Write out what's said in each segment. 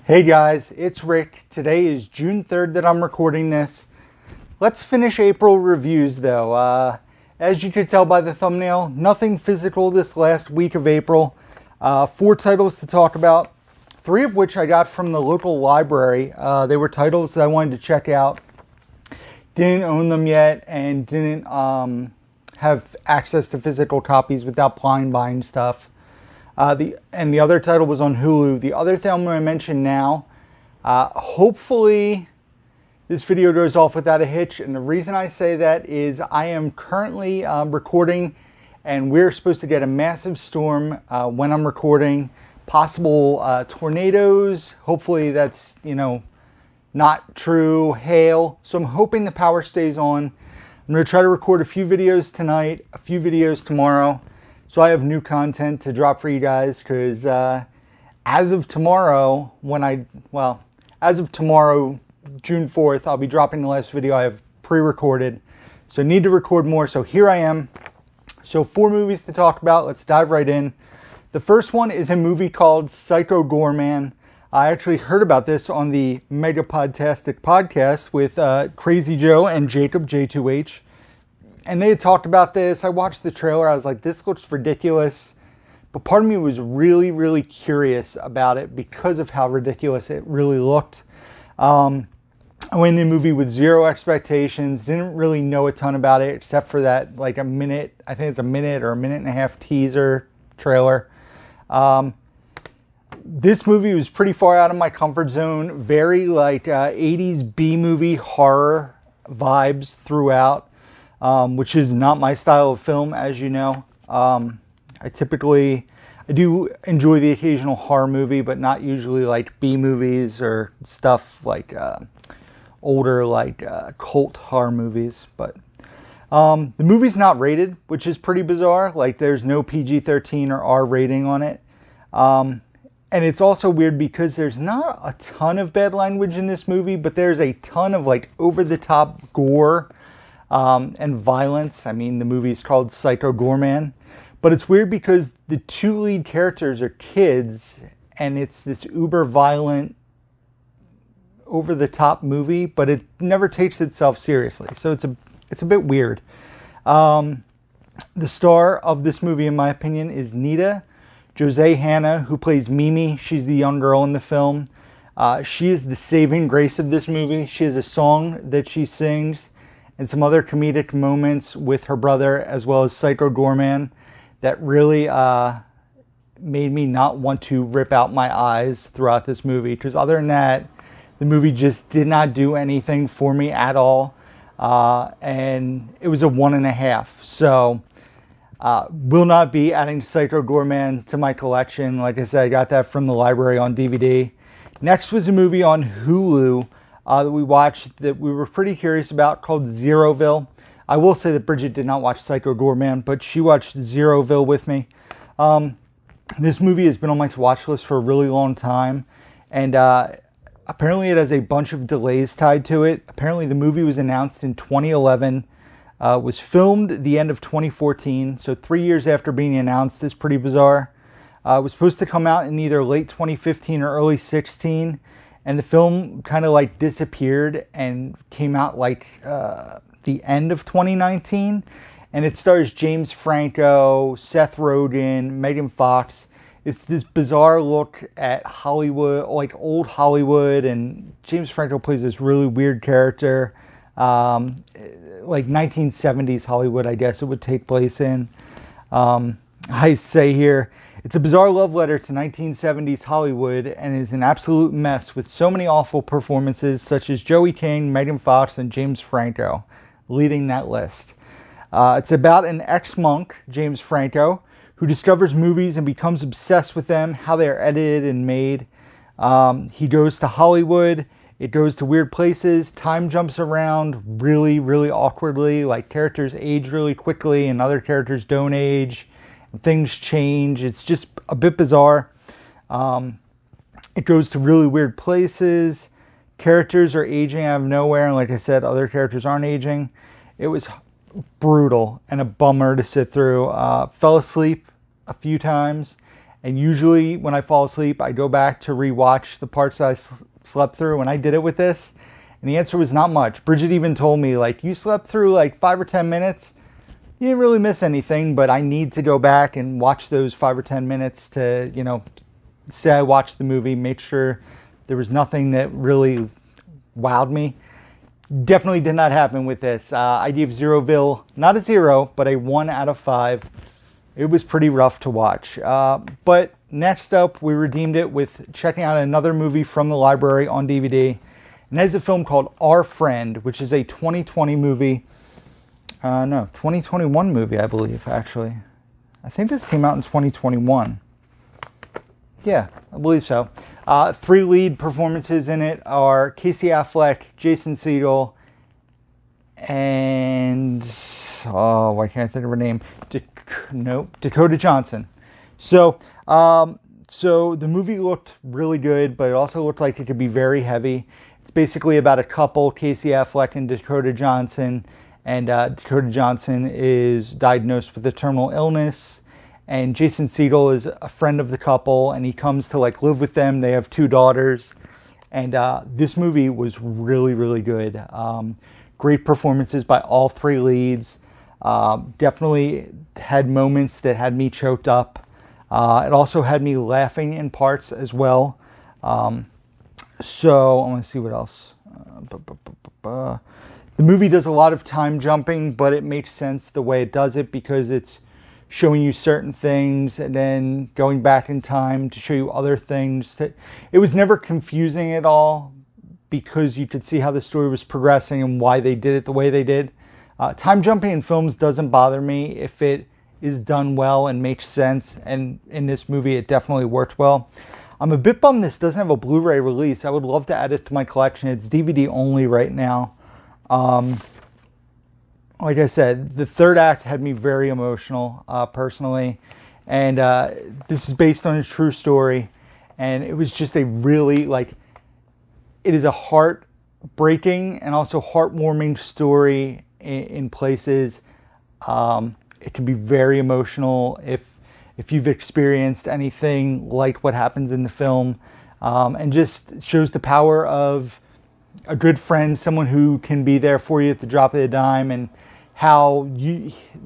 Hey guys, it's Rick. Today is June 3rd that I'm recording this. Let's finish April reviews though. As you could tell by the thumbnail, nothing physical this last week of April. 4 titles to talk about, 3 of which I got from the local library. They were titles that I wanted to check out. Didn't own them yet and didn't have access to physical copies without blind buying stuff. The other title was on Hulu. The other thing I'm going to mention now, hopefully this video goes off without a hitch. And the reason I say that is I am currently recording and we're supposed to get a massive storm when I'm recording. Possible tornadoes. Hopefully that's, not true. Hail. So I'm hoping the power stays on. I'm going to try to record a few videos tonight, a few videos tomorrow. So I have new content to drop for you guys because as of tomorrow, as of tomorrow, June 4th, I'll be dropping the last video I have pre-recorded. So I need to record more. So here I am. So 4 movies to talk about. Let's dive right in. The first one is a movie called Psycho Goreman. I actually heard about this on the Mega Podtastic podcast with Crazy Joe and Jacob J2H. And they had talked about this. I watched the trailer. I was like, this looks ridiculous. But part of me was really, really curious about it because of how ridiculous it really looked. I went in the movie with 0 expectations. Didn't really know a ton about it except for that, I think it's a minute or a minute and a half teaser trailer. This movie was pretty far out of my comfort zone. Very 80s B-movie horror vibes throughout. Which is not my style of film, as you know. I do enjoy the occasional horror movie, but not usually B movies or stuff older cult horror movies. But the movie's not rated, which is pretty bizarre. There's no PG-13 or R rating on it. And it's also weird because there's not a ton of bad language in this movie, but there's a ton of over-the-top gore and violence. I mean, the movie's called Psycho Goreman, but it's weird because the 2 lead characters are kids, and it's this uber violent, over the top movie, but it never takes itself seriously. So it's a bit weird. The star of this movie, in my opinion, is Nita Jose Hanna, who plays Mimi. She's the young girl in the film. She is the saving grace of this movie. She has a song that she sings and some other comedic moments with her brother, as well as Psycho Goreman, that really made me not want to rip out my eyes throughout this movie. Because other than that, the movie just did not do anything for me at all. And it was a 1.5. So will not be adding Psycho Goreman to my collection. Like I said, I got that from the library on DVD. Next was a movie on Hulu that we watched that we were pretty curious about, called Zeroville. I will say that Bridget did not watch Psycho Goreman, but she watched Zeroville with me. This movie has been on my watch list for a really long time, and apparently it has a bunch of delays tied to it. Apparently the movie was announced in 2011, was filmed the end of 2014, so 3 years after being announced. Is pretty bizarre. It was supposed to come out in either late 2015 or early 16, and the film kind of disappeared and came out the end of 2019. And it stars James Franco, Seth Rogen, Megan Fox. It's this bizarre look at Hollywood, old Hollywood, and James Franco plays this really weird character. 1970s Hollywood, I guess it would take place in. I say here, it's a bizarre love letter to 1970s Hollywood and is an absolute mess with so many awful performances such as Joey King, Megan Fox, and James Franco leading that list. It's about an ex-monk, James Franco, who discovers movies and becomes obsessed with them, how they are edited and made. He goes to Hollywood. It goes to weird places. Time jumps around really, really awkwardly. Characters age really quickly and other characters don't age. Things change. It's just a bit bizarre. It goes to really weird places. Characters are aging out of nowhere, and like I said, other characters aren't aging. It was brutal and a bummer to sit through. Fell asleep a few times, And usually when I fall asleep, I go back to rewatch the parts that I slept through, and I did it with this. And the answer was not much. Bridget even told me, like, you slept through like 5 or 10 minutes. You didn't really miss anything, but I need to go back and watch those 5 or 10 minutes to, you know, say I watched the movie, make sure there was nothing that really wowed me. Definitely did not happen with this. I gave Zeroville not a 0, but a 1 out of 5. It was pretty rough to watch. But next up, we redeemed it with checking out another movie from the library on DVD. And that is a film called Our Friend, which is a 2020 movie. 2021 movie, I believe, actually. I think this came out in 2021. Yeah, I believe so. 3 lead performances in it are Casey Affleck, Jason Segel, and... oh, why can't I think of her name? Dakota Johnson. So the movie looked really good, but it also looked like it could be very heavy. It's basically about a couple, Casey Affleck and Dakota Johnson, and Dakota Johnson is diagnosed with a terminal illness, and Jason Segel is a friend of the couple, and he comes to like live with them. They have 2 daughters, and this movie was really, really good. Great performances by all 3 leads. Definitely had moments that had me choked up. It also had me laughing in parts as well. So I want to see what else. The movie does a lot of time jumping, but it makes sense the way it does it because it's showing you certain things and then going back in time to show you other things. It was never confusing at all because you could see how the story was progressing and why they did it the way they did. Time jumping in films doesn't bother me if it is done well and makes sense, and in this movie it definitely worked well. I'm a bit bummed this doesn't have a Blu-ray release. I would love to add it to my collection. It's DVD only right now. Like I said, the third act had me very emotional, personally, and this is based on a true story, and it was just a really, like, it is a heartbreaking and also heartwarming story in places. It can be very emotional if you've experienced anything like what happens in the film, and just shows the power of a good friend, someone who can be there for you at the drop of a dime, and how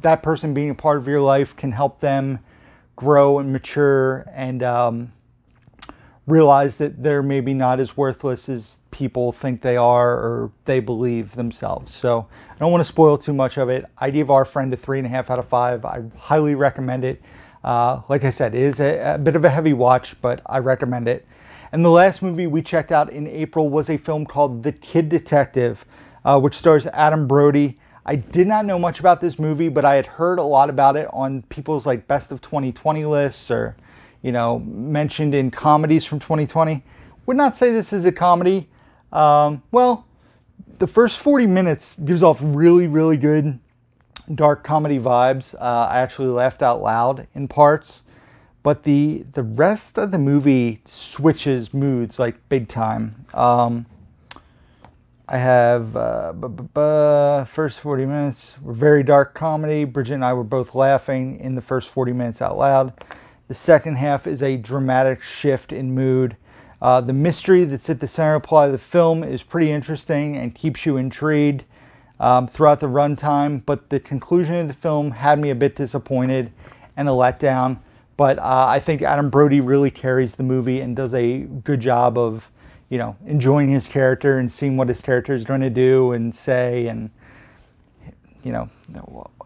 that person being a part of your life can help them grow and mature and realize that they're maybe not as worthless as people think they are or they believe themselves. So I don't want to spoil too much of it. I gave Our Friend a 3.5 out of 5. I highly recommend it. Like I said, it is a bit of a heavy watch, but I recommend it. And the last movie we checked out in April was a film called The Kid Detective, which stars Adam Brody. I did not know much about this movie, but I had heard a lot about it on people's like best of 2020 lists, or, you know, mentioned in comedies from 2020. Would not say this is a comedy. Well, the first 40 minutes gives off really, really good dark comedy vibes. I actually laughed out loud in parts, but the rest of the movie switches moods like big time. I have first 40 minutes were very dark comedy. Bridget and I were both laughing in the first 40 minutes out loud. The second half is a dramatic shift in mood. The mystery that's at the center of the plot of the film is pretty interesting and keeps you intrigued throughout the runtime, but the conclusion of the film had me a bit disappointed and a letdown. But I think Adam Brody really carries the movie and does a good job of, you know, enjoying his character and seeing what his character is going to do and say. And, you know,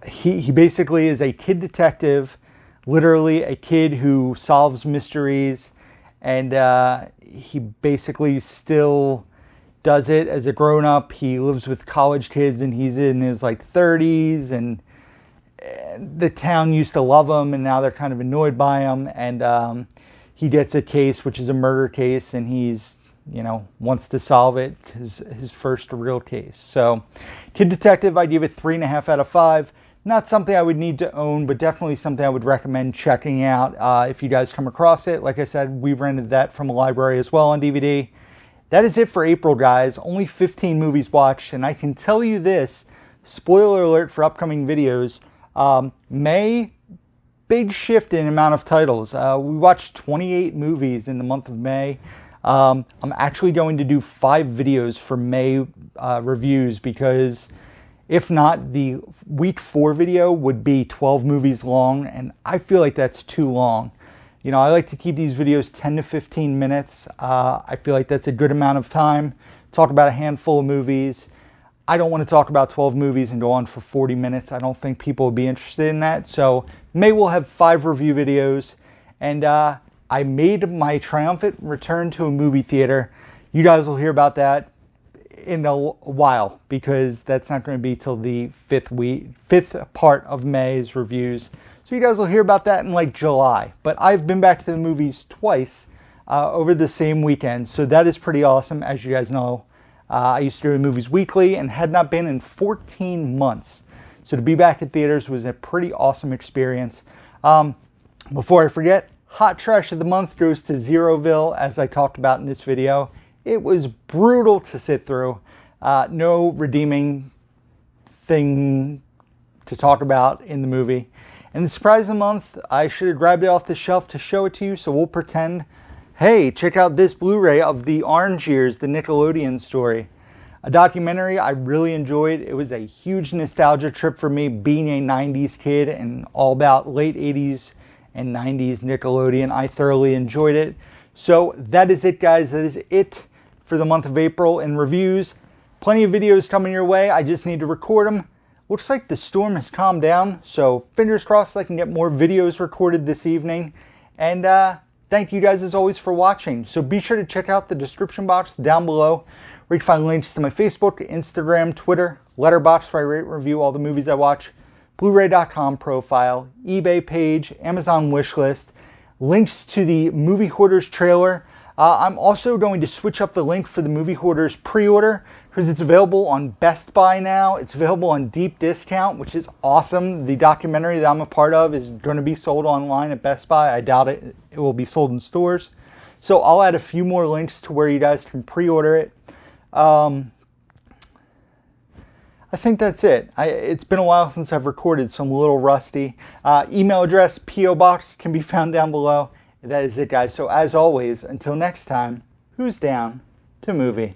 he basically is a kid detective, literally a kid who solves mysteries, and he basically still does it as a grown-up. He lives with college kids and he's in his like 30s, and the town used to love him and now they're kind of annoyed by him, and he gets a case which is a murder case, and he's, you know, wants to solve it, his first real case. So Kid Detective, I give it 3.5 out of 5. Not something I would need to own, but definitely something I would recommend checking out if you guys come across it. Like I said, we rented that from a library as well on DVD. That is it for April, guys. Only 15 movies watched, and I can tell you this, spoiler alert for upcoming videos, May big shift in amount of titles. We watched 28 movies in the month of May. I'm actually going to do 5 videos for May reviews, because if not, the week 4 video would be 12 movies long, and I feel like that's too long. You know, I like to keep these videos 10 to 15 minutes. I feel like that's a good amount of time. Talk about a handful of movies. I don't want to talk about 12 movies and go on for 40 minutes. I don't think people will be interested in that. So May we'll have 5 review videos. And I made my triumphant return to a movie theater. You guys will hear about that in a while, because that's not going to be till the fifth part of May's reviews. So you guys will hear about that in like July. But I've been back to the movies twice over the same weekend. So that is pretty awesome. As you guys know, I used to do movies weekly and had not been in 14 months. So to be back at theaters was a pretty awesome experience. Before I forget, Hot Trash of the Month goes to Zeroville, as I talked about in this video. It was brutal to sit through. No redeeming thing to talk about in the movie. And the surprise of the month, I should have grabbed it off the shelf to show it to you, so we'll pretend, hey, check out this Blu-ray of The Orange Years, the Nickelodeon story. A documentary I really enjoyed. It was a huge nostalgia trip for me, being a 90s kid and all about late 80s and 90s Nickelodeon. I thoroughly enjoyed it. So that is it, guys. That is it for the month of April in reviews. Plenty of videos coming your way. I just need to record them. Looks like the storm has calmed down, so fingers crossed I can get more videos recorded this evening. And thank you guys as always for watching. So be sure to check out the description box down below, where you can find links to my Facebook, Instagram, Twitter, Letterboxd, where I rate and review all the movies I watch, Blu-ray.com profile, eBay page, Amazon wishlist, links to the Movie Hoarders trailer. I'm also going to switch up the link for the Movie Hoarders pre-order, because it's available on Best Buy now. It's available on deep discount, which is awesome. The documentary that I'm a part of is going to be sold online at Best Buy. I doubt it will be sold in stores. So I'll add a few more links to where you guys can pre-order it. I think that's it. It's been a while since I've recorded, so I'm a little rusty. Email address, P.O. Box can be found down below. That is it, guys. So as always, until next time, who's down to movie?